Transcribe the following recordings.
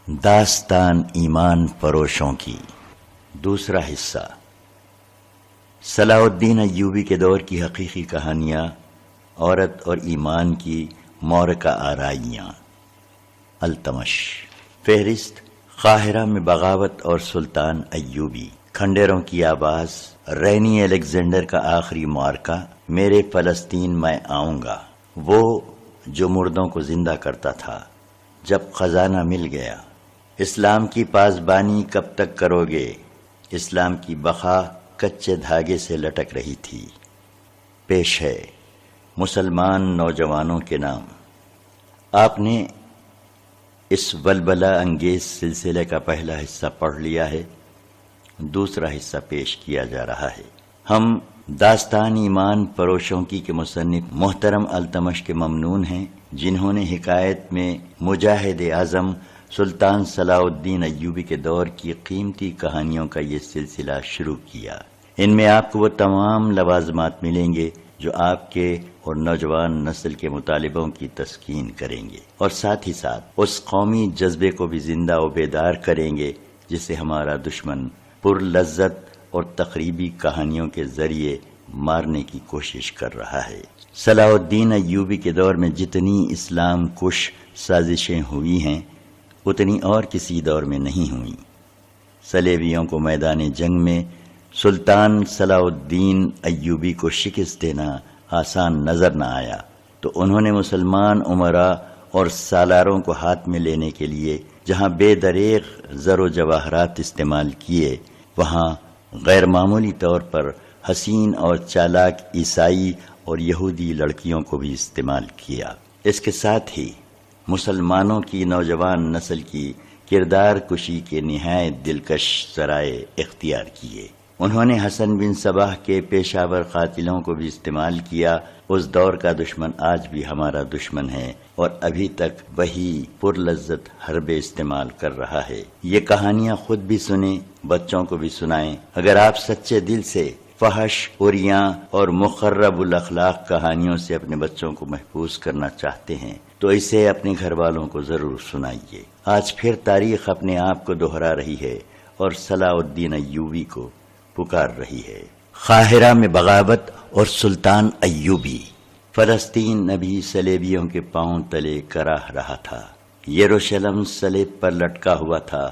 داستان ایمان فروشوں کی دوسرا حصہ، صلاح الدین ایوبی کے دور کی حقیقی کہانیاں، عورت اور ایمان کی معرکہ آرائیاں۔ التمش۔ فہرست: قاہرہ میں بغاوت اور سلطان ایوبی، کھنڈیروں کی آواز، رینی الیگزینڈر کا آخری معرکہ، میرے فلسطین میں آؤں گا، وہ جو مردوں کو زندہ کرتا تھا، جب خزانہ مل گیا، اسلام کی پاسبانی کب تک کرو گے؟ اسلام کی بقا کچے دھاگے سے لٹک رہی تھی۔ پیش ہے مسلمان نوجوانوں کے نام۔ آپ نے اس ولولہ انگیز سلسلے کا پہلا حصہ پڑھ لیا ہے، دوسرا حصہ پیش کیا جا رہا ہے۔ ہم داستان ایمان فروشوں کی کے مصنف محترم التمش کے ممنون ہیں، جنہوں نے حکایت میں مجاہد اعظم سلطان صلاح الدین ایوبی کے دور کی قیمتی کہانیوں کا یہ سلسلہ شروع کیا۔ ان میں آپ کو وہ تمام لوازمات ملیں گے جو آپ کے اور نوجوان نسل کے مطالبوں کی تسکین کریں گے، اور ساتھ ہی ساتھ اس قومی جذبے کو بھی زندہ و بیدار کریں گے جسے ہمارا دشمن پر لذت اور تقریبی کہانیوں کے ذریعے مارنے کی کوشش کر رہا ہے۔ صلاح الدین ایوبی کے دور میں جتنی اسلام کش سازشیں ہوئی ہیں، اتنی اور کسی دور میں نہیں ہوئیں۔ صلیبیوں کو میدان جنگ میں سلطان صلاح الدین ایوبی کو شکست دینا آسان نظر نہ آیا، تو انہوں نے مسلمان امراء اور سالاروں کو ہاتھ میں لینے کے لیے جہاں بے دریغ زر و جواہرات استعمال کیے، وہاں غیر معمولی طور پر حسین اور چالاک عیسائی اور یہودی لڑکیوں کو بھی استعمال کیا۔ اس کے ساتھ ہی مسلمانوں کی نوجوان نسل کی کردار کشی کے نہایت دلکش ذرائع اختیار کیے۔ انہوں نے حسن بن صباح کے پیشہ ور قاتلوں کو بھی استعمال کیا۔ اس دور کا دشمن آج بھی ہمارا دشمن ہے اور ابھی تک وہی پرلذت حربے استعمال کر رہا ہے۔ یہ کہانیاں خود بھی سنیں، بچوں کو بھی سنائیں۔ اگر آپ سچے دل سے فحش، عریاں اور مخرب الاخلاق کہانیوں سے اپنے بچوں کو محفوظ کرنا چاہتے ہیں تو اسے اپنے گھر والوں کو ضرور سنائیے۔ آج پھر تاریخ اپنے آپ کو دہرا رہی ہے اور صلاح الدین ایوبی کو پکار رہی ہے۔ قاہرہ میں بغاوت اور سلطان ایوبی۔ فلسطین ابھی صلیبیوں کے پاؤں تلے کراہ رہا تھا۔ یروشلم صلیب پر لٹکا ہوا تھا،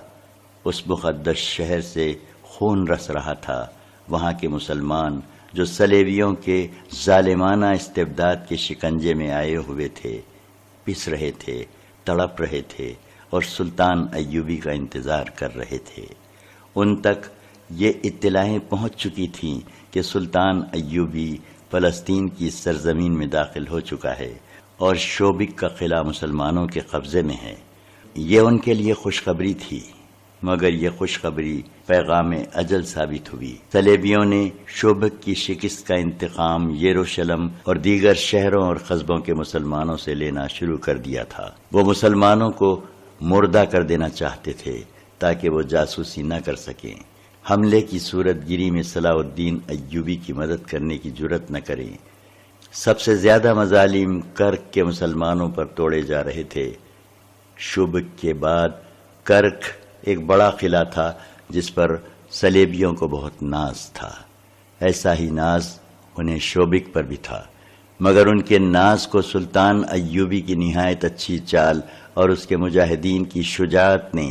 اس مقدس شہر سے خون رس رہا تھا۔ وہاں کے مسلمان جو صلیبیوں کے ظالمانہ استبداد کے شکنجے میں آئے ہوئے تھے، پس رہے تھے، تڑپ رہے تھے اور سلطان ایوبی کا انتظار کر رہے تھے۔ ان تک یہ اطلاعیں پہنچ چکی تھیں کہ سلطان ایوبی فلسطین کی سرزمین میں داخل ہو چکا ہے اور شوبک کا قلعہ مسلمانوں کے قبضے میں ہے۔ یہ ان کے لیے خوشخبری تھی، مگر یہ خوشخبری پیغام اجل ثابت ہوئی۔ صلیبیوں نے شوبک کی شکست کا انتقام یروشلم اور دیگر شہروں اور قصبوں کے مسلمانوں سے لینا شروع کر دیا تھا۔ وہ مسلمانوں کو مردہ کر دینا چاہتے تھے تاکہ وہ جاسوسی نہ کر سکیں، حملے کی صورت گیری میں صلاح الدین ایوبی کی مدد کرنے کی جرت نہ کریں۔ سب سے زیادہ مظالم کرک کے مسلمانوں پر توڑے جا رہے تھے۔ شوبک کے بعد کرک ایک بڑا قلعہ تھا جس پر صلیبیوں کو بہت ناز تھا۔ ایسا ہی ناز انہیں شوبک پر بھی تھا، مگر ان کے ناز کو سلطان ایوبی کی نہایت اچھی چال اور اس کے مجاہدین کی شجاعت نے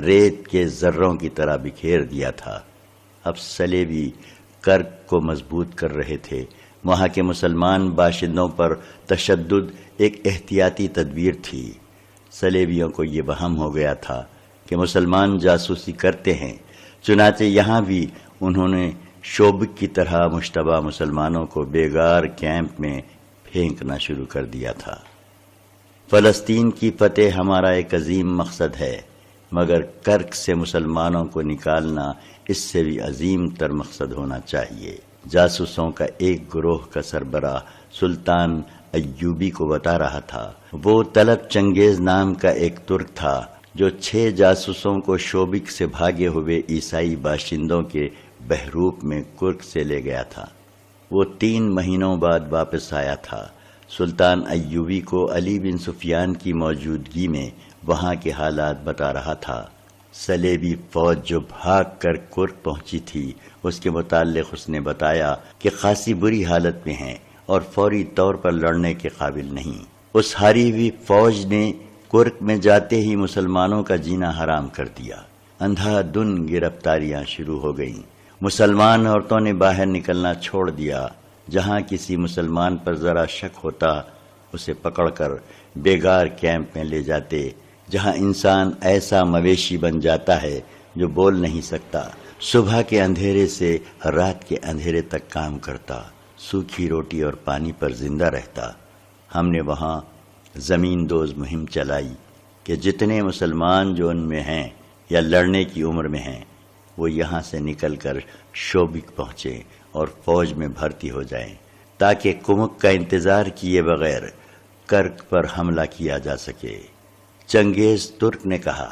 ریت کے ذروں کی طرح بکھیر دیا تھا۔ اب صلیبی کرک کو مضبوط کر رہے تھے۔ وہاں کے مسلمان باشندوں پر تشدد ایک احتیاطی تدبیر تھی۔ صلیبیوں کو یہ وہم ہو گیا تھا کہ مسلمان جاسوسی کرتے ہیں، چنانچہ یہاں بھی انہوں نے شوبک کی طرح مشتبہ مسلمانوں کو بیگار کیمپ میں پھینکنا شروع کر دیا تھا۔ فلسطین کی فتح ہمارا ایک عظیم مقصد ہے، مگر کرک سے مسلمانوں کو نکالنا اس سے بھی عظیم تر مقصد ہونا چاہیے۔ جاسوسوں کا ایک گروہ کا سربراہ سلطان ایوبی کو بتا رہا تھا۔ وہ طلب چنگیز نام کا ایک ترک تھا جو 6 جاسوسوں کو شوبک سے بھاگے ہوئے عیسائی باشندوں کے بحروپ میں کرک سے لے گیا تھا۔ وہ 3 مہینوں بعد واپس آیا تھا۔ سلطان ایوبی کو علی بن سفیان کی موجودگی میں وہاں کے حالات بتا رہا تھا۔ صلیبی فوج جو بھاگ کر کرک پہنچی تھی، اس کے متعلق اس نے بتایا کہ خاصی بری حالت میں ہیں اور فوری طور پر لڑنے کے قابل نہیں۔ اس ہاری ہوئی فوج نے کرک میں جاتے ہی مسلمانوں کا جینا حرام کر دیا۔ اندھا دن گرفتاریاں شروع ہو گئیں۔ مسلمان عورتوں نے باہر نکلنا چھوڑ دیا۔ جہاں کسی مسلمان پر ذرا شک ہوتا اسے پکڑ کر بیگار کیمپ میں لے جاتے، جہاں انسان ایسا مویشی بن جاتا ہے جو بول نہیں سکتا، صبح کے اندھیرے سے رات کے اندھیرے تک کام کرتا، سوکھی روٹی اور پانی پر زندہ رہتا۔ ہم نے وہاں زمین دوز مہم چلائی کہ جتنے مسلمان جو ان میں ہیں یا لڑنے کی عمر میں ہیں وہ یہاں سے نکل کر شوبک پہنچیں اور فوج میں بھرتی ہو جائیں، تاکہ کمک کا انتظار کیے بغیر کرک پر حملہ کیا جا سکے۔ چنگیز ترک نے کہا،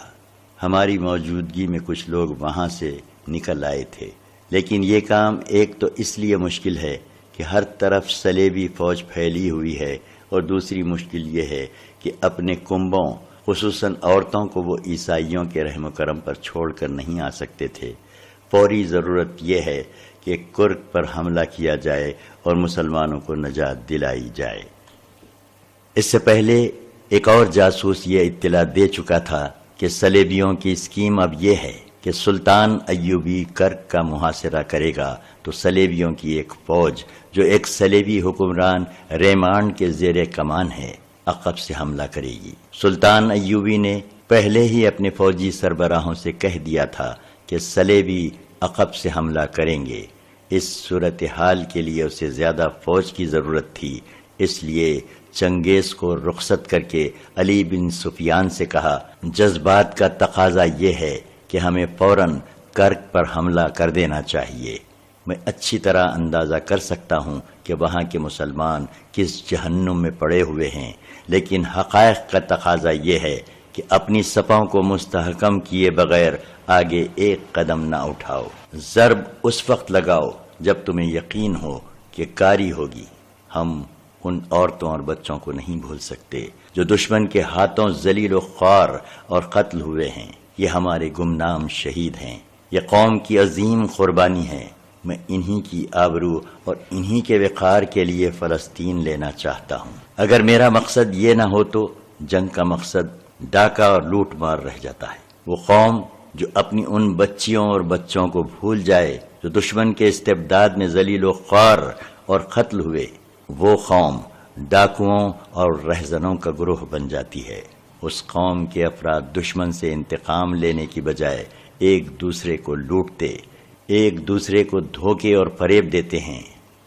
ہماری موجودگی میں کچھ لوگ وہاں سے نکل آئے تھے، لیکن یہ کام ایک تو اس لیے مشکل ہے کہ ہر طرف صلیبی فوج پھیلی ہوئی ہے، اور دوسری مشکل یہ ہے کہ اپنے کنبوں خصوصاً عورتوں کو وہ عیسائیوں کے رحم و کرم پر چھوڑ کر نہیں آ سکتے تھے۔ فوری ضرورت یہ ہے کہ کرک پر حملہ کیا جائے اور مسلمانوں کو نجات دلائی جائے۔ اس سے پہلے ایک اور جاسوس یہ اطلاع دے چکا تھا کہ صلیبیوں کی اسکیم اب یہ ہے کہ سلطان ایوبی کرک کا محاصرہ کرے گا تو صلیبیوں کی ایک فوج جو ایک صلیبی حکمران ریمانڈ کے زیر کمان ہے عقب سے حملہ کرے گی۔ سلطان ایوبی نے پہلے ہی اپنے فوجی سربراہوں سے کہہ دیا تھا کہ صلیبی عقب سے حملہ کریں گے۔ اس صورتحال کے لیے اسے زیادہ فوج کی ضرورت تھی، اس لیے چنگیز کو رخصت کر کے علی بن سفیان سے کہا، جذبات کا تقاضا یہ ہے کہ ہمیں فوراً کرک پر حملہ کر دینا چاہیے۔ میں اچھی طرح اندازہ کر سکتا ہوں کہ وہاں کے مسلمان کس جہنم میں پڑے ہوئے ہیں، لیکن حقائق کا تقاضا یہ ہے کہ اپنی صفوں کو مستحکم کیے بغیر آگے ایک قدم نہ اٹھاؤ۔ ضرب اس وقت لگاؤ جب تمہیں یقین ہو کہ کاری ہوگی۔ ہم ان عورتوں اور بچوں کو نہیں بھول سکتے جو دشمن کے ہاتھوں ذلیل و خوار اور قتل ہوئے ہیں۔ یہ ہمارے گمنام شہید ہیں، یہ قوم کی عظیم قربانی ہے۔ میں انہی کی آبرو اور انہی کے وقار کے لیے فلسطین لینا چاہتا ہوں۔ اگر میرا مقصد یہ نہ ہو تو جنگ کا مقصد ڈاکہ اور لوٹ مار رہ جاتا ہے۔ وہ قوم جو اپنی ان بچیوں اور بچوں کو بھول جائے جو دشمن کے استبداد میں ذلیل و خوار اور قتل ہوئے، وہ قوم ڈاکوؤں اور رہزنوں کا گروہ بن جاتی ہے۔ اس قوم کے افراد دشمن سے انتقام لینے کی بجائے ایک دوسرے کو لوٹتے، ایک دوسرے کو دھوکے اور فریب دیتے ہیں۔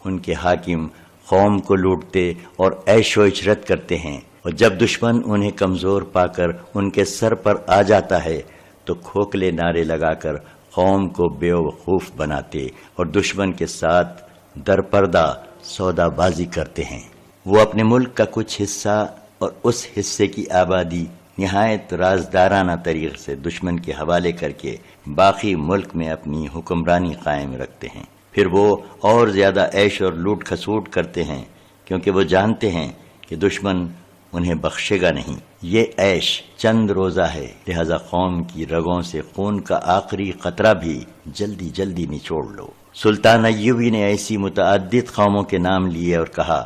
ان کے حاکم قوم کو لوٹتے اور عیش و عشرت کرتے ہیں، اور جب دشمن انہیں کمزور پا کر ان کے سر پر آ جاتا ہے تو کھوکھلے نعرے لگا کر قوم کو بے وقوف بناتے اور دشمن کے ساتھ درپردہ سودا بازی کرتے ہیں۔ وہ اپنے ملک کا کچھ حصہ اور اس حصے کی آبادی نہایت رازدارانہ طریقے سے دشمن کے حوالے کر کے باقی ملک میں اپنی حکمرانی قائم رکھتے ہیں۔ پھر وہ اور زیادہ عیش اور لوٹ کھسوٹ کرتے ہیں، کیونکہ وہ جانتے ہیں کہ دشمن انہیں بخشے گا نہیں۔ یہ عیش چند روزہ ہے، لہذا قوم کی رگوں سے خون کا آخری قطرہ بھی جلدی جلدی نچوڑ لو۔ سلطان ایوبی نے ایسی متعدد قوموں کے نام لیے اور کہا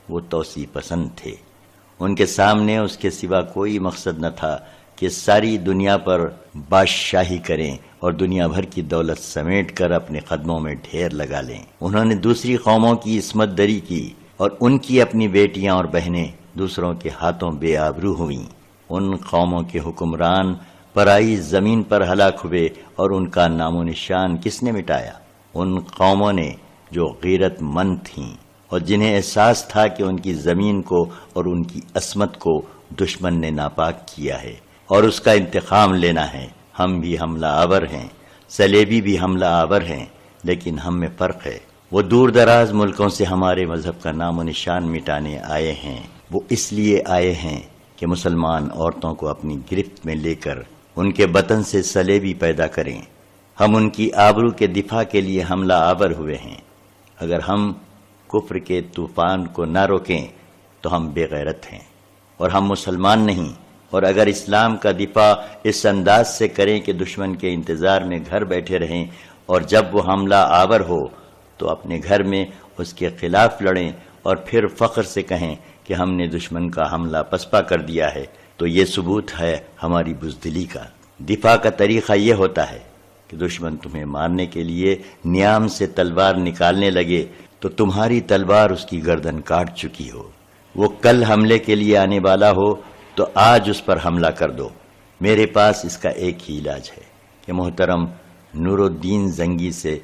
وہ توسیع پسند تھے۔ ان کے سامنے اس کے سوا کوئی مقصد نہ تھا کہ ساری دنیا پر بادشاہی کریں اور دنیا بھر کی دولت سمیٹ کر اپنے قدموں میں ڈھیر لگا لیں۔ انہوں نے دوسری قوموں کی عصمت دری کی اور ان کی اپنی بیٹیاں اور بہنیں دوسروں کے ہاتھوں بے آبرو ہوئیں۔ ان قوموں کے حکمران پرائی زمین پر ہلاک ہوئے اور ان کا نام و نشان کس نے مٹایا؟ ان قوموں نے جو غیرت مند تھیں اور جنہیں احساس تھا کہ ان کی زمین کو اور ان کی عصمت کو دشمن نے ناپاک کیا ہے اور اس کا انتقام لینا ہے۔ ہم بھی حملہ آور ہیں، صلیبی بھی حملہ آور ہیں، لیکن ہم میں فرق ہے۔ وہ دور دراز ملکوں سے ہمارے مذہب کا نام و نشان مٹانے آئے ہیں۔ وہ اس لیے آئے ہیں کہ مسلمان عورتوں کو اپنی گرفت میں لے کر ان کے بطن سے صلیبی پیدا کریں۔ ہم ان کی آبرو کے دفاع کے لیے حملہ آور ہوئے ہیں۔ اگر ہم کفر کے طوفان کو نہ روکیں تو ہم بے غیرت ہیں، اور ہم مسلمان نہیں اور اگر اسلام کا دفاع اس انداز سے کریں کہ دشمن کے انتظار میں گھر بیٹھے رہیں اور جب وہ حملہ آور ہو تو اپنے گھر میں اس کے خلاف لڑیں اور پھر فخر سے کہیں کہ ہم نے دشمن کا حملہ پسپا کر دیا ہے، تو یہ ثبوت ہے ہماری بزدلی کا۔ دفاع کا طریقہ یہ ہوتا ہے کہ دشمن تمہیں مارنے کے لیے نیام سے تلوار نکالنے لگے تو تمہاری تلوار اس کی گردن کاٹ چکی ہو، وہ کل حملے کے لیے آنے والا ہو تو آج اس پر حملہ کر دو۔ میرے پاس اس کا ایک ہی علاج ہے کہ محترم نور الدین زنگی سے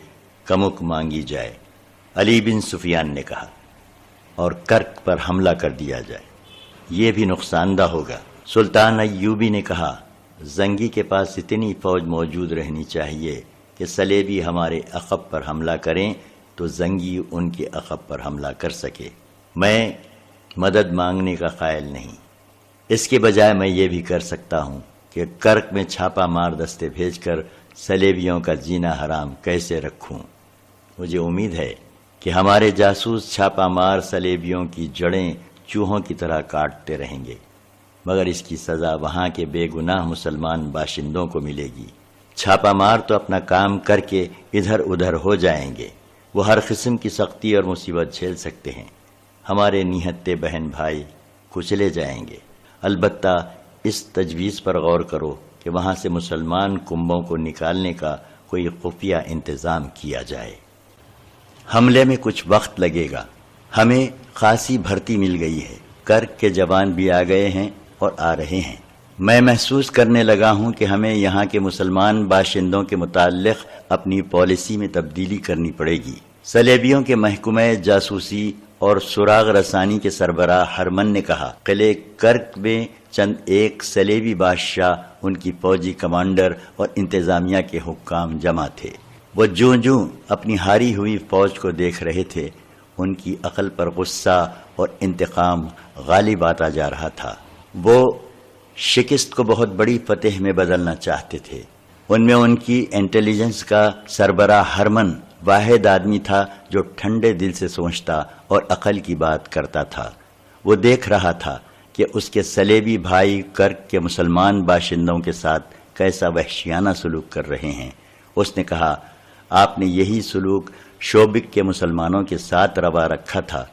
کمک مانگی جائے، علی بن سفیان نے کہا، اور کرک پر حملہ کر دیا جائے، یہ بھی نقصان دہ ہوگا۔ سلطان ایوبی نے کہا، زنگی کے پاس اتنی فوج موجود رہنی چاہیے کہ صلیبی ہمارے عقب پر حملہ کریں تو زنگی ان کے عقب پر حملہ کر سکے۔ میں مدد مانگنے کا قائل نہیں، اس کے بجائے میں یہ بھی کر سکتا ہوں کہ کرک میں چھاپا مار دستے بھیج کر صلیبیوں کا جینا حرام کیسے رکھوں۔ مجھے امید ہے کہ ہمارے جاسوس چھاپا مار صلیبیوں کی جڑیں چوہوں کی طرح کاٹتے رہیں گے، مگر اس کی سزا وہاں کے بے گناہ مسلمان باشندوں کو ملے گی۔ چھاپا مار تو اپنا کام کر کے ادھر ادھر ہو جائیں گے، وہ ہر قسم کی سختی اور مصیبت جھیل سکتے ہیں، ہمارے نہتے بہن بھائی کچلے جائیں گے۔ البتہ اس تجویز پر غور کرو کہ وہاں سے مسلمان کنبوں کو نکالنے کا کوئی خفیہ انتظام کیا جائے۔ حملے میں کچھ وقت لگے گا، ہمیں خاصی بھرتی مل گئی ہے، کرک کے جوان بھی آ گئے ہیں اور آ رہے ہیں۔ میں محسوس کرنے لگا ہوں کہ ہمیں یہاں کے مسلمان باشندوں کے متعلق اپنی پالیسی میں تبدیلی کرنی پڑے گی۔ صلیبیوں کے محکمہ جاسوسی اور سراغ رسانی کے سربراہ ہرمن نے کہا، قلعے کرک میں چند ایک صلیبی بادشاہ، ان کی فوجی کمانڈر اور انتظامیہ کے حکام جمع تھے۔ وہ جوں جوں اپنی ہاری ہوئی فوج کو دیکھ رہے تھے، ان کی عقل پر غصہ اور انتقام غالب آتا جا رہا تھا۔ وہ شکست کو بہت بڑی فتح میں بدلنا چاہتے تھے۔ ان میں ان کی انٹیلیجنس کا سربراہ ہرمن واحد آدمی تھا جو ٹھنڈے دل سے سوچتا اور عقل کی بات کرتا تھا۔ وہ دیکھ رہا تھا کہ اس کے صلیبی بھائی کرک کے مسلمان باشندوں کے ساتھ کیسا وحشیانہ سلوک کر رہے ہیں۔ اس نے کہا، آپ نے یہی سلوک شوبک کے مسلمانوں کے ساتھ روا رکھا تھا۔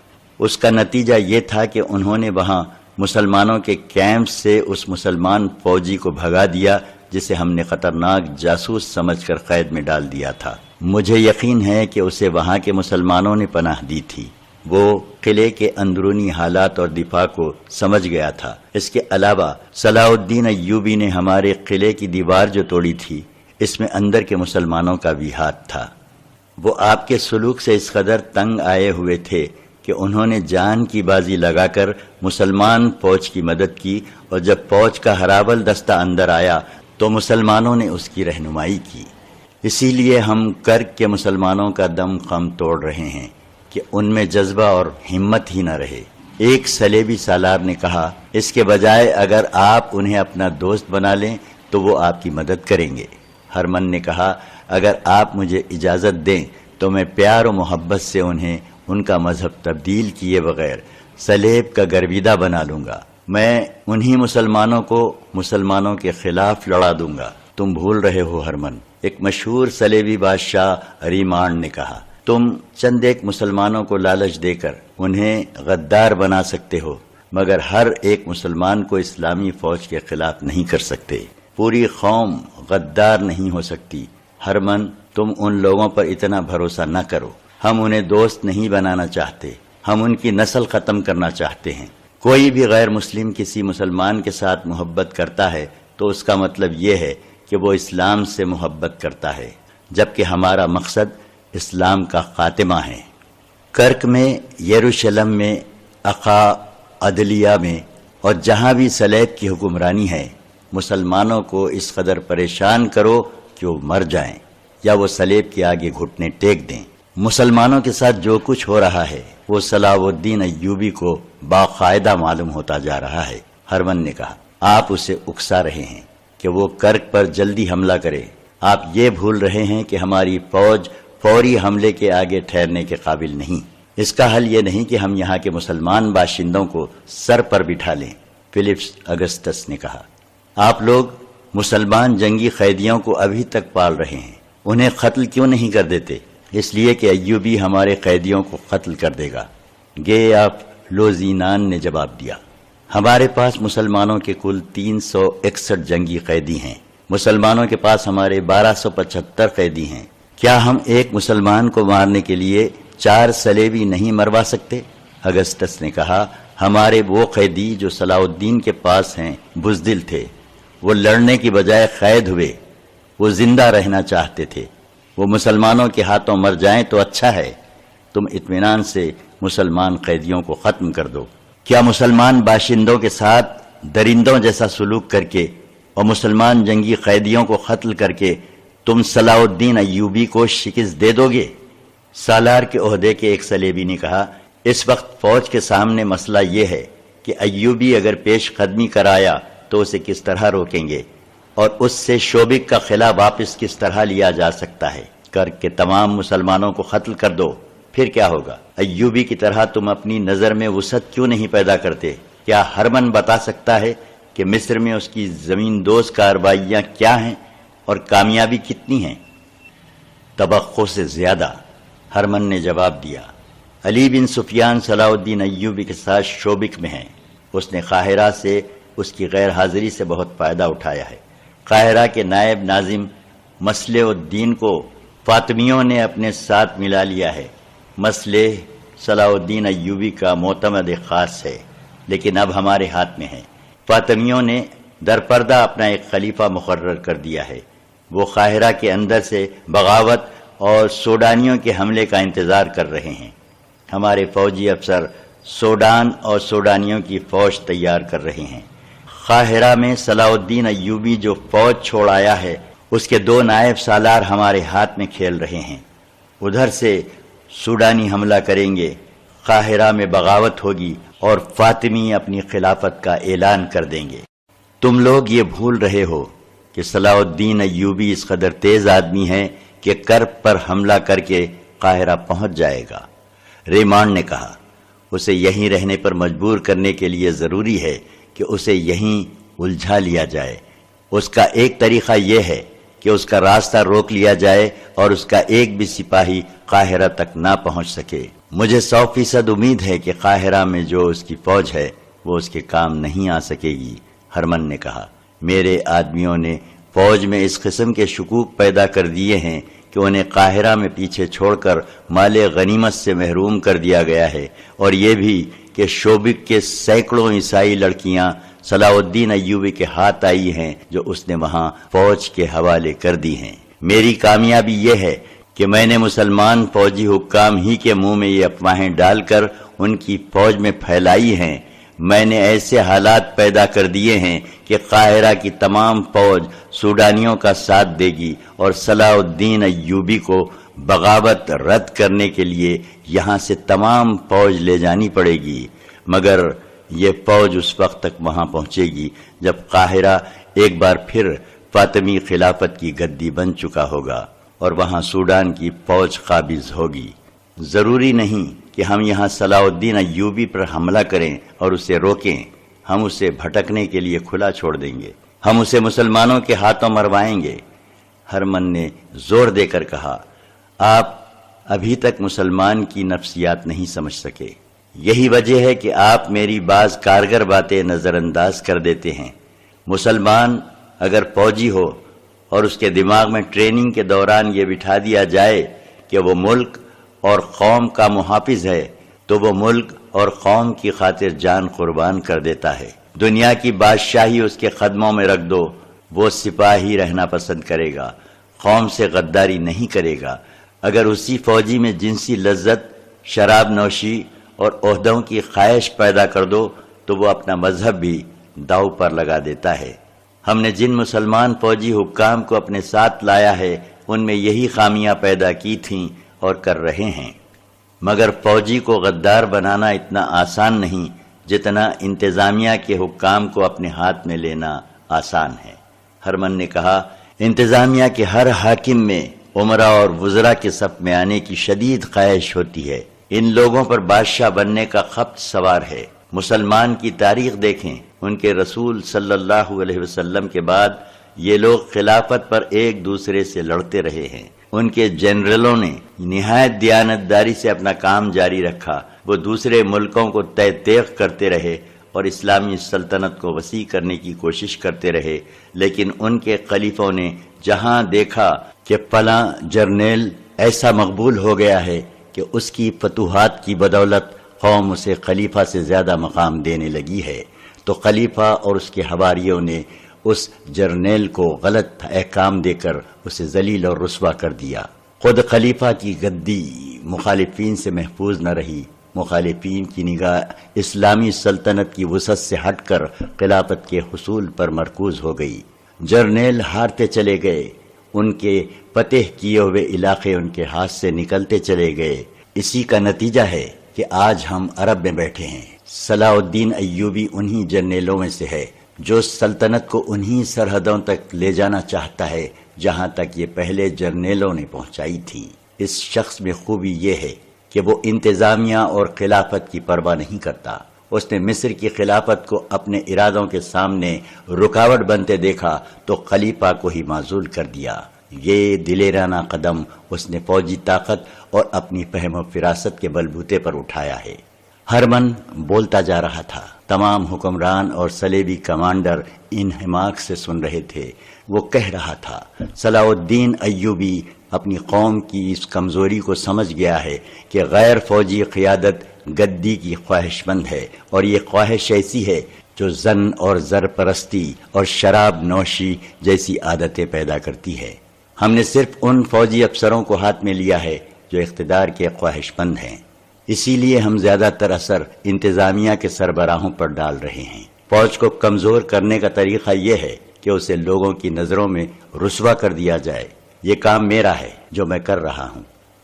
اس کا نتیجہ یہ تھا کہ انہوں نے وہاں مسلمانوں کے کیمپ سے اس مسلمان فوجی کو بھگا دیا جسے ہم نے خطرناک جاسوس سمجھ کر قید میں ڈال دیا تھا۔ مجھے یقین ہے کہ اسے وہاں کے مسلمانوں نے پناہ دی تھی۔ وہ قلعے کے اندرونی حالات اور دفاع کو سمجھ گیا تھا۔ اس کے علاوہ صلاح الدین ایوبی نے ہمارے قلعے کی دیوار جو توڑی تھی، اس میں اندر کے مسلمانوں کا بھی ہاتھ تھا۔ وہ آپ کے سلوک سے اس قدر تنگ آئے ہوئے تھے کہ انہوں نے جان کی بازی لگا کر مسلمان فوج کی مدد کی، اور جب فوج کا ہراول دستہ اندر آیا تو مسلمانوں نے اس کی رہنمائی کی۔ اسی لیے ہم کرک کے مسلمانوں کا دم خم توڑ رہے ہیں کہ ان میں جذبہ اور ہمت ہی نہ رہے۔ ایک صلیبی سالار نے کہا، اس کے بجائے اگر آپ انہیں اپنا دوست بنا لیں تو وہ آپ کی مدد کریں گے۔ ہرمن نے کہا، اگر آپ مجھے اجازت دیں تو میں پیار و محبت سے انہیں ان کا مذہب تبدیل کیے بغیر صلیب کا گرویدہ بنا لوں گا۔ میں انہی مسلمانوں کو مسلمانوں کے خلاف لڑا دوں گا۔ تم بھول رہے ہو ہرمن، ایک مشہور صلیبی بادشاہ ریمانڈ نے کہا، تم چند ایک مسلمانوں کو لالچ دے کر انہیں غدار بنا سکتے ہو، مگر ہر ایک مسلمان کو اسلامی فوج کے خلاف نہیں کر سکتے۔ پوری قوم غدار نہیں ہو سکتی۔ ہرمن، تم ان لوگوں پر اتنا بھروسہ نہ کرو، ہم انہیں دوست نہیں بنانا چاہتے، ہم ان کی نسل ختم کرنا چاہتے ہیں۔ کوئی بھی غیر مسلم کسی مسلمان کے ساتھ محبت کرتا ہے تو اس کا مطلب یہ ہے کہ وہ اسلام سے محبت کرتا ہے، جبکہ ہمارا مقصد اسلام کا خاتمہ ہے۔ کرک میں، یروشلم میں، عقا، عدلیہ میں اور جہاں بھی صلیب کی حکمرانی ہے، مسلمانوں کو اس قدر پریشان کرو کہ وہ مر جائیں یا وہ صلیب کے آگے گھٹنے ٹیک دیں۔ مسلمانوں کے ساتھ جو کچھ ہو رہا ہے وہ صلاح الدین ایوبی کو باقاعدہ معلوم ہوتا جا رہا ہے۔ ہرمن نے کہا، آپ اسے اکسا رہے ہیں کہ وہ کرک پر جلدی حملہ کرے۔ آپ یہ بھول رہے ہیں کہ ہماری فوج فوری حملے کے آگے ٹھہرنے کے قابل نہیں۔ اس کا حل یہ نہیں کہ ہم یہاں کے مسلمان باشندوں کو سر پر بٹھا لیں۔ فلپس اگسٹس نے کہا، آپ لوگ مسلمان جنگی قیدیوں کو ابھی تک پال رہے ہیں، انہیں قتل کیوں نہیں کر دیتے؟ اس لیے کہ ایوبی ہمارے قیدیوں کو قتل کر دے گا۔ گے آف لوزینان نے جواب دیا، ہمارے پاس مسلمانوں کے کل 361 جنگی قیدی ہیں، مسلمانوں کے پاس ہمارے 1275 قیدی ہیں، کیا ہم ایک مسلمان کو مارنے کے لیے 4 صلیبی نہیں مروا سکتے؟ اگسٹس نے کہا، ہمارے وہ قیدی جو صلاح الدین کے پاس ہیں بزدل تھے، وہ لڑنے کی بجائے قید ہوئے، وہ زندہ رہنا چاہتے تھے، وہ مسلمانوں کے ہاتھوں مر جائیں تو اچھا ہے، تم اطمینان سے مسلمان قیدیوں کو ختم کر دو۔ کیا مسلمان باشندوں کے ساتھ درندوں جیسا سلوک کر کے اور مسلمان جنگی قیدیوں کو قتل کر کے تم صلاح الدین ایوبی کو شکست دے دو گے؟ سالار کے عہدے کے ایک صلیبی نے کہا، اس وقت فوج کے سامنے مسئلہ یہ ہے کہ ایوبی اگر پیش قدمی کرایا تو اسے کس طرح روکیں گے، اور اس سے شوبک کا قلعہ واپس کس طرح لیا جا سکتا ہے؟ کر کے تمام مسلمانوں کو قتل کر دو، پھر کیا ہوگا؟ ایوبی کی طرح تم اپنی نظر میں وسعت کیوں نہیں پیدا کرتے؟ کیا ہرمن بتا سکتا ہے کہ مصر میں اس کی زمین دوز کارروائیاں کیا ہیں اور کامیابی کتنی ہیں؟ توقع سے زیادہ، ہرمن نے جواب دیا۔ علی بن سفیان صلاح الدین ایوبی کے ساتھ شوبک میں ہیں، اس نے قاہرہ سے اس کی غیر حاضری سے بہت فائدہ اٹھایا ہے۔ قاہرہ کے نائب ناظم مصلح الدین کو فاطمیوں نے اپنے ساتھ ملا لیا ہے۔ مصلح صلاح الدین ایوبی کا معتمد خاص ہے، لیکن اب ہمارے ہاتھ میں ہے۔ فاطمیوں نے درپردہ اپنا ایک خلیفہ مقرر کر دیا ہے، وہ قاہرہ کے اندر سے بغاوت اور سوڈانیوں کے حملے کا انتظار کر رہے ہیں۔ ہمارے فوجی افسر سوڈان اور سوڈانیوں کی فوج تیار کر رہے ہیں۔ قاہرہ میں صلاح الدین ایوبی جو فوج چھوڑ آیا ہے، اس کے 2 نائب سالار ہمارے ہاتھ میں کھیل رہے ہیں۔ ادھر سے سوڈانی حملہ کریں گے، قاہرہ میں بغاوت ہوگی اور فاطمی اپنی خلافت کا اعلان کر دیں گے۔ تم لوگ یہ بھول رہے ہو کہ صلاح الدین ایوبی اس قدر تیز آدمی ہے کہ کرب پر حملہ کر کے قاہرہ پہنچ جائے گا۔ ریمانڈ نے کہا، اسے یہیں رہنے پر مجبور کرنے کے لیے ضروری ہے کہ اسے یہیں الجھا لیا جائے۔ اس کا ایک طریقہ یہ ہے کہ اس کا راستہ روک لیا جائے اور اس کا ایک بھی سپاہی قاہرہ تک نہ پہنچ سکے۔ مجھے 100% امید ہے کہ قاہرہ میں جو اس کی فوج ہے وہ اس کے کام نہیں آ سکے گی، ہرمن نے کہا۔ میرے آدمیوں نے فوج میں اس قسم کے شکوک پیدا کر دیے ہیں کہ انہیں قاہرہ میں پیچھے چھوڑ کر مال غنیمت سے محروم کر دیا گیا ہے، اور یہ بھی کہ شوبک کے سینکڑوں عیسائی لڑکیاں صلاح الدین ایوبی کے ہاتھ آئی ہیں جو اس نے وہاں فوج کے حوالے کر دی ہیں۔ میری کامیابی یہ ہے کہ میں نے مسلمان فوجی حکام ہی کے منہ میں یہ افواہیں ڈال کر ان کی فوج میں پھیلائی ہیں۔ میں نے ایسے حالات پیدا کر دیے ہیں کہ قاہرہ کی تمام فوج سوڈانیوں کا ساتھ دے گی اور صلاح الدین ایوبی کو بغاوت رد کرنے کے لیے یہاں سے تمام فوج لے جانی پڑے گی، مگر یہ فوج اس وقت تک وہاں پہنچے گی جب قاہرہ ایک بار پھر فاطمی خلافت کی گدی بن چکا ہوگا اور وہاں سوڈان کی فوج قابض ہوگی۔ ضروری نہیں کہ ہم یہاں صلاح الدین ایوبی پر حملہ کریں اور اسے روکیں، ہم اسے بھٹکنے کے لیے کھلا چھوڑ دیں گے، ہم اسے مسلمانوں کے ہاتھوں مروائیں گے۔ ہرمن نے زور دے کر کہا، آپ ابھی تک مسلمان کی نفسیات نہیں سمجھ سکے، یہی وجہ ہے کہ آپ میری بعض کارگر باتیں نظر انداز کر دیتے ہیں۔ مسلمان اگر فوجی ہو اور اس کے دماغ میں ٹریننگ کے دوران یہ بٹھا دیا جائے کہ وہ ملک اور قوم کا محافظ ہے، تو وہ ملک اور قوم کی خاطر جان قربان کر دیتا ہے۔ دنیا کی بادشاہی اس کے قدموں میں رکھ دو، وہ سپاہی رہنا پسند کرے گا، قوم سے غداری نہیں کرے گا۔ اگر اسی فوجی میں جنسی لذت، شراب نوشی اور عہدوں کی خواہش پیدا کر دو تو وہ اپنا مذہب بھی داؤ پر لگا دیتا ہے۔ ہم نے جن مسلمان فوجی حکام کو اپنے ساتھ لایا ہے ان میں یہی خامیاں پیدا کی تھیں اور کر رہے ہیں، مگر فوجی کو غدار بنانا اتنا آسان نہیں جتنا انتظامیہ کے حکام کو اپنے ہاتھ میں لینا آسان ہے۔ ہرمن نے کہا، انتظامیہ کے ہر حاکم میں عمرا اور وزراء کے صف میں آنے کی شدید خواہش ہوتی ہے۔ ان لوگوں پر بادشاہ بننے کا خبت سوار ہے۔ مسلمان کی تاریخ دیکھیں، ان کے رسول صلی اللہ علیہ وسلم کے بعد یہ لوگ خلافت پر ایک دوسرے سے لڑتے رہے ہیں۔ ان کے جنرلوں نے نہایت دیانتداری سے اپنا کام جاری رکھا، وہ دوسرے ملکوں کو تیق کرتے رہے اور اسلامی سلطنت کو وسیع کرنے کی کوشش کرتے رہے، لیکن ان کے خلیفوں نے جہاں دیکھا کہ فلاں جرنیل ایسا مقبول ہو گیا ہے کہ اس کی فتوحات کی بدولت قوم اسے خلیفہ سے زیادہ مقام دینے لگی ہے، تو خلیفہ اور اس کے حواریوں نے اس جرنیل کو غلط احکام دے کر اسے ذلیل اور رسوا کر دیا۔ خود خلیفہ کی گدی مخالفین سے محفوظ نہ رہی، مخالفین کی نگاہ اسلامی سلطنت کی وسعت سے ہٹ کر خلافت کے حصول پر مرکوز ہو گئی۔ جرنیل ہارتے چلے گئے، ان کے فتح کیے ہوئے علاقے ان کے ہاتھ سے نکلتے چلے گئے۔ اسی کا نتیجہ ہے کہ آج ہم عرب میں بیٹھے ہیں۔ صلاح الدین ایوبی انہی جرنیلوں میں سے ہے جو سلطنت کو انہی سرحدوں تک لے جانا چاہتا ہے جہاں تک یہ پہلے جرنیلوں نے پہنچائی تھی۔ اس شخص میں خوبی یہ ہے کہ وہ انتظامیہ اور خلافت کی پرواہ نہیں کرتا۔ اس نے مصر کی خلافت کو اپنے ارادوں کے سامنے رکاوٹ بنتے دیکھا تو خلیفہ کو ہی معزول کر دیا۔ یہ دلیرانہ قدم اس نے فوجی طاقت اور اپنی فہم و فراست کے بلبوتے پر اٹھایا ہے۔ ہرمن بولتا جا رہا تھا، تمام حکمران اور صلیبی کمانڈر انہماک سے سن رہے تھے۔ وہ کہہ رہا تھا، صلاح الدین ایوبی اپنی قوم کی اس کمزوری کو سمجھ گیا ہے کہ غیر فوجی قیادت گدی کی خواہش مند ہے، اور یہ خواہش ایسی ہے جو زن اور زر پرستی اور شراب نوشی جیسی عادتیں پیدا کرتی ہے۔ ہم نے صرف ان فوجی افسروں کو ہاتھ میں لیا ہے جو اقتدار کے خواہش مند ہیں، اسی لیے ہم زیادہ تر اثر انتظامیہ کے سربراہوں پر ڈال رہے ہیں۔ فوج کو کمزور کرنے کا طریقہ یہ ہے کہ اسے لوگوں کی نظروں میں رسوا کر دیا جائے۔ یہ کام میرا ہے جو میں کر رہا ہوں۔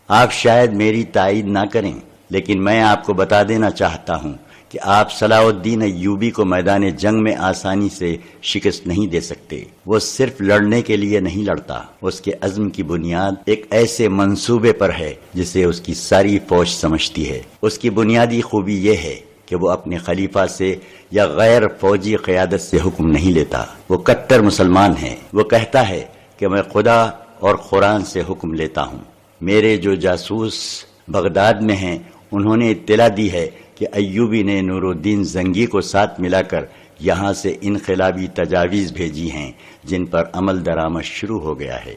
آپ شاید میری تائید نہ کریں، لیکن میں آپ کو بتا دینا چاہتا ہوں کہ آپ صلاح الدین ایوبی کو میدان جنگ میں آسانی سے شکست نہیں دے سکتے۔ وہ صرف لڑنے کے لیے نہیں لڑتا، اس کے عزم کی بنیاد ایک ایسے منصوبے پر ہے جسے اس کی ساری فوج سمجھتی ہے۔ اس کی بنیادی خوبی یہ ہے کہ وہ اپنے خلیفہ سے یا غیر فوجی قیادت سے حکم نہیں لیتا۔ وہ کٹر مسلمان ہے۔ وہ کہتا ہے کہ میں خدا اور قرآن سے حکم لیتا ہوں۔ میرے جو جاسوس بغداد میں ہیں انہوں نے اطلاع دی ہے کہ ایوبی نے نور الدین زنگی کو ساتھ ملا کر یہاں سے انقلابی تجاویز بھیجی ہیں جن پر عمل درآمد شروع ہو گیا ہے۔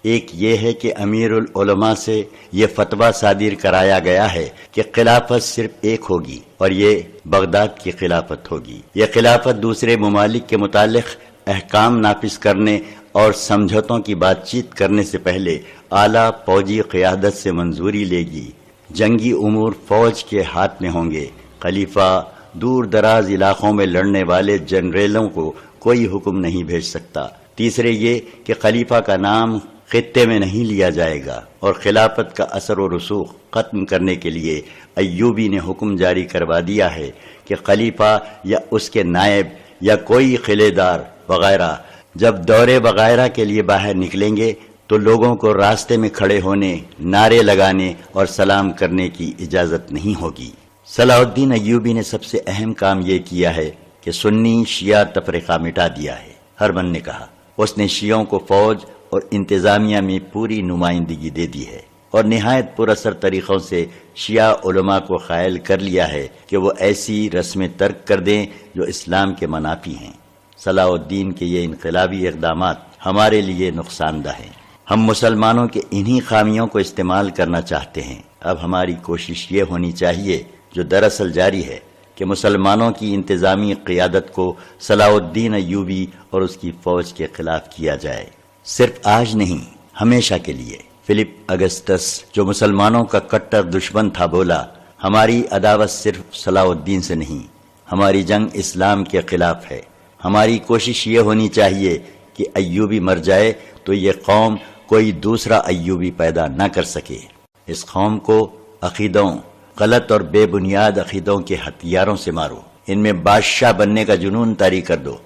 ایک یہ ہے کہ امیر العلماء سے یہ فتویٰ صادر کرایا گیا ہے کہ خلافت صرف ایک ہوگی اور یہ بغداد کی خلافت ہوگی۔ یہ خلافت دوسرے ممالک کے متعلق احکام نافذ کرنے اور سمجھوتوں کی بات چیت کرنے سے پہلے اعلیٰ فوجی قیادت سے منظوری لے گی۔ جنگی امور فوج کے ہاتھ میں ہوں گے۔ خلیفہ دور دراز علاقوں میں لڑنے والے جنرلوں کو کوئی حکم نہیں بھیج سکتا۔ تیسرے یہ کہ خلیفہ کا نام خطے میں نہیں لیا جائے گا، اور خلافت کا اثر و رسوخ ختم کرنے کے لیے ایوبی نے حکم جاری کروا دیا ہے کہ خلیفہ یا اس کے نائب یا کوئی قلعے دار وغیرہ جب دورے وغیرہ کے لیے باہر نکلیں گے تو لوگوں کو راستے میں کھڑے ہونے، نعرے لگانے اور سلام کرنے کی اجازت نہیں ہوگی۔ صلاح الدین ایوبی نے سب سے اہم کام یہ کیا ہے کہ سنی شیعہ تفرقہ مٹا دیا ہے۔ ہرمن نے کہا، اس نے شیعوں کو فوج اور انتظامیہ میں پوری نمائندگی دے دی ہے اور نہایت پر اثر طریقوں سے شیعہ علماء کو قائل کر لیا ہے کہ وہ ایسی رسمیں ترک کر دیں جو اسلام کے منافی ہیں۔ صلاح الدین کے یہ انقلابی اقدامات ہمارے لیے نقصان دہ ہیں۔ ہم مسلمانوں کے انہی خامیوں کو استعمال کرنا چاہتے ہیں۔ اب ہماری کوشش یہ ہونی چاہیے، جو دراصل جاری ہے، کہ مسلمانوں کی انتظامی قیادت کو صلاح الدین ایوبی اور اس کی فوج کے خلاف کیا جائے، صرف آج نہیں، ہمیشہ کے لیے۔ فلپ اگسٹس جو مسلمانوں کا کٹر دشمن تھا بولا، ہماری عداوت صرف صلاح الدین سے نہیں، ہماری جنگ اسلام کے خلاف ہے۔ ہماری کوشش یہ ہونی چاہیے کہ ایوبی مر جائے تو یہ قوم کوئی دوسرا ایوبی پیدا نہ کر سکے۔ اس قوم کو عقیدوں، غلط اور بے بنیاد عقیدوں کے ہتھیاروں سے مارو، ان میں بادشاہ بننے کا جنون طاری کر دو،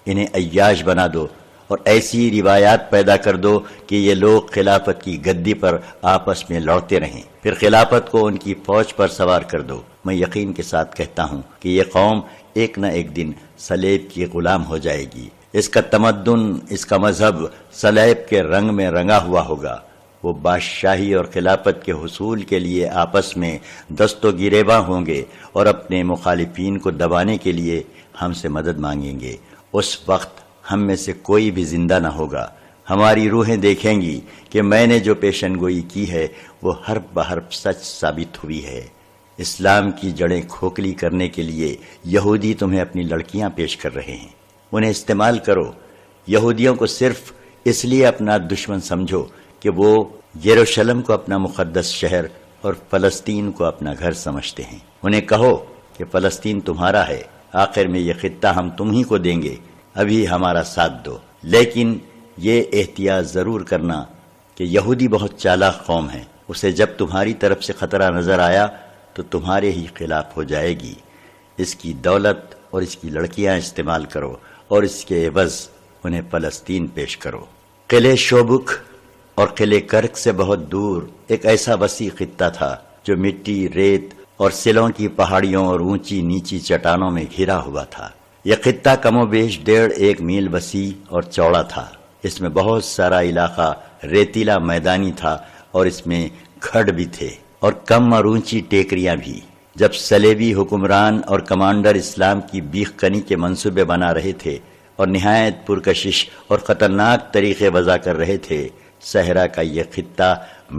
انہیں عیاش بنا دو اور ایسی روایات پیدا کر دو کہ یہ لوگ خلافت کی گدی پر آپس میں لڑتے رہیں، پھر خلافت کو ان کی فوج پر سوار کر دو۔ میں یقین کے ساتھ کہتا ہوں کہ یہ قوم ایک نہ ایک دن صلیب کی غلام ہو جائے گی۔ اس کا تمدن، اس کا مذہب صلیب کے رنگ میں رنگا ہوا ہوگا۔ وہ بادشاہی اور خلافت کے حصول کے لیے آپس میں دست و گریباں ہوں گے اور اپنے مخالفین کو دبانے کے لیے ہم سے مدد مانگیں گے۔ اس وقت ہم میں سے کوئی بھی زندہ نہ ہوگا۔ ہماری روحیں دیکھیں گی کہ میں نے جو پیشن گوئی کی ہے وہ حرف بحرف سچ ثابت ہوئی ہے۔ اسلام کی جڑیں کھوکھلی کرنے کے لیے یہودی تمہیں اپنی لڑکیاں پیش کر رہے ہیں، انہیں استعمال کرو۔ یہودیوں کو صرف اس لیے اپنا دشمن سمجھو کہ وہ یروشلم کو اپنا مقدس شہر اور فلسطین کو اپنا گھر سمجھتے ہیں۔ انہیں کہو کہ فلسطین تمہارا ہے، آخر میں یہ خطہ ہم تم ہی کو دیں گے، ابھی ہمارا ساتھ دو۔ لیکن یہ احتیاط ضرور کرنا کہ یہودی بہت چالاک قوم ہے، اسے جب تمہاری طرف سے خطرہ نظر آیا تو تمہارے ہی خلاف ہو جائے گی۔ اس کی دولت اور اس کی لڑکیاں استعمال کرو اور اس کے عوض انہیں فلسطین پیش کرو۔ قلعے شوبک اور قلعے کرک سے بہت دور ایک ایسا وسیع خطہ تھا جو مٹی، ریت اور سلوں کی پہاڑیوں اور اونچی نیچی چٹانوں میں گھرا ہوا تھا۔ یہ خطہ کم و بیش 1.5 میل وسیع اور چوڑا تھا۔ اس میں بہت سارا علاقہ ریتیلا میدانی تھا اور اس میں کھڈ بھی تھے اور کم اور اونچی ٹیکریاں بھی۔ جب صلیبی حکمران اور کمانڈر اسلام کی بیخ کنی کے منصوبے بنا رہے تھے اور نہایت پرکشش اور خطرناک طریقے وضع کر رہے تھے، صحرا کا یہ خطہ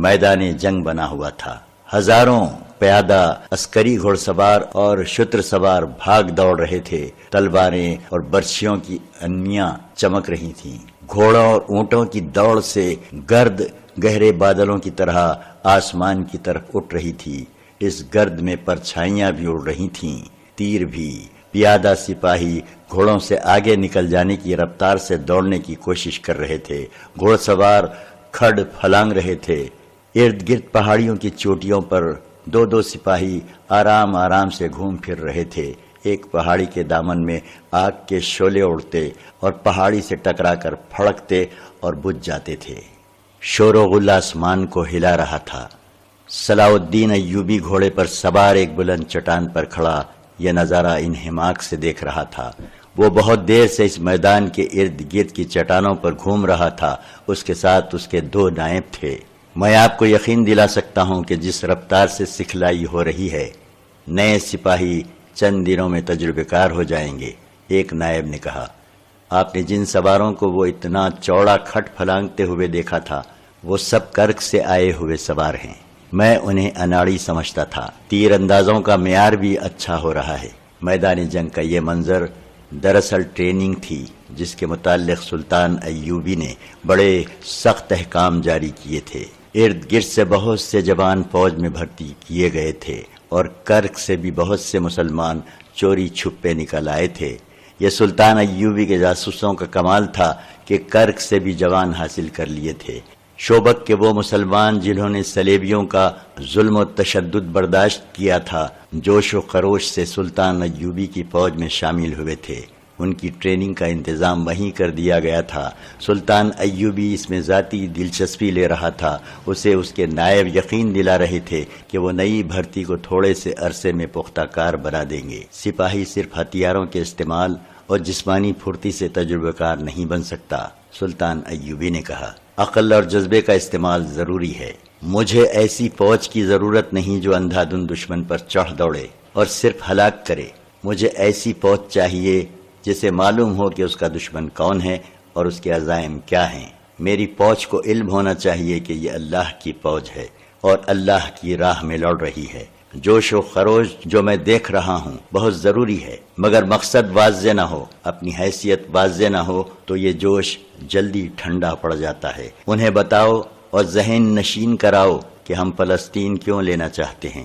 میدان جنگ بنا ہوا تھا۔ ہزاروں پیادہ، عسکری گھوڑ سوار اور شتر سوار بھاگ دوڑ رہے تھے۔ تلواریں اور برچھیوں کی انمیاں چمک رہی تھیں۔ گھوڑوں اور اونٹوں کی دوڑ سے گرد گہرے بادلوں کی طرح آسمان کی طرف اٹھ رہی تھی۔ اس گرد میں پرچھائیاں بھی اڑ رہی تھیں، تیر بھی۔ پیادہ سپاہی گھوڑوں سے آگے نکل جانے کی رفتار سے دوڑنے کی کوشش کر رہے تھے۔ گھوڑ سوار کھڈ پھلانگ رہے تھے۔ ارد گرد پہاڑیوں کی چوٹیوں پر 2 سپاہی آرام آرام سے گھوم پھر رہے تھے۔ ایک پہاڑی کے دامن میں آگ کے شعلے اڑتے اور پہاڑی سے ٹکرا کر پھڑکتے اور بجھ جاتے تھے۔ شور و غل آسمان کو ہلا رہا تھا۔ صلاح الدین ایوبی گھوڑے پر سوار ایک بلند چٹان پر کھڑا یہ نظارہ انہماک سے دیکھ رہا تھا۔ وہ بہت دیر سے اس میدان کے ارد گرد کی چٹانوں پر گھوم رہا تھا۔ اس کے ساتھ اس کے 2 نائب تھے۔ میں آپ کو یقین دلا سکتا ہوں کہ جس رفتار سے سکھلائی ہو رہی ہے، نئے سپاہی چند دنوں میں تجربے کار ہو جائیں گے۔ ایک نائب نے کہا، آپ نے جن سواروں کو وہ اتنا چوڑا کھڈ پھلانگتے ہوئے دیکھا تھا، وہ سب کرک سے آئے ہوئے سوار ہیں۔ میں انہیں اناڑی سمجھتا تھا۔ تیر اندازوں کا معیار بھی اچھا ہو رہا ہے۔ میدان جنگ کا یہ منظر دراصل ٹریننگ تھی جس کے متعلق سلطان ایوبی نے بڑے سخت احکام جاری کیے تھے۔ ارد گرد سے بہت سے جوان فوج میں بھرتی کیے گئے تھے اور کرک سے بھی بہت سے مسلمان چوری چھپے نکل آئے تھے۔ یہ سلطان ایوبی کے جاسوسوں کا کمال تھا کہ کرک سے بھی جوان حاصل کر لیے تھے۔ شوبک کے وہ مسلمان جنہوں نے صلیبیوں کا ظلم و تشدد برداشت کیا تھا، جوش و خروش سے سلطان ایوبی کی فوج میں شامل ہوئے تھے۔ ان کی ٹریننگ کا انتظام وہیں کر دیا گیا تھا۔ سلطان ایوبی اس میں ذاتی دلچسپی لے رہا تھا۔ اسے اس کے نائب یقین دلا رہے تھے کہ وہ نئی بھرتی کو تھوڑے سے عرصے میں پختہ کار بنا دیں گے۔ سپاہی صرف ہتھیاروں کے استعمال اور جسمانی پھرتی سے تجربہ کار نہیں بن سکتا۔ سلطان ایوبی نے کہا، عقل اور جذبے کا استعمال ضروری ہے۔ مجھے ایسی فوج کی ضرورت نہیں جو اندھا دھند دشمن پر چڑھ دوڑے اور صرف ہلاک کرے۔ مجھے ایسی فوج چاہیے جسے معلوم ہو کہ اس کا دشمن کون ہے اور اس کے عزائم کیا ہیں۔ میری فوج کو علم ہونا چاہیے کہ یہ اللہ کی فوج ہے اور اللہ کی راہ میں لڑ رہی ہے۔ جوش و خروش جو میں دیکھ رہا ہوں بہت ضروری ہے، مگر مقصد واضح نہ ہو، اپنی حیثیت واضح نہ ہو تو یہ جوش جلدی ٹھنڈا پڑ جاتا ہے۔ انہیں بتاؤ اور ذہن نشین کراؤ کہ ہم فلسطین کیوں لینا چاہتے ہیں۔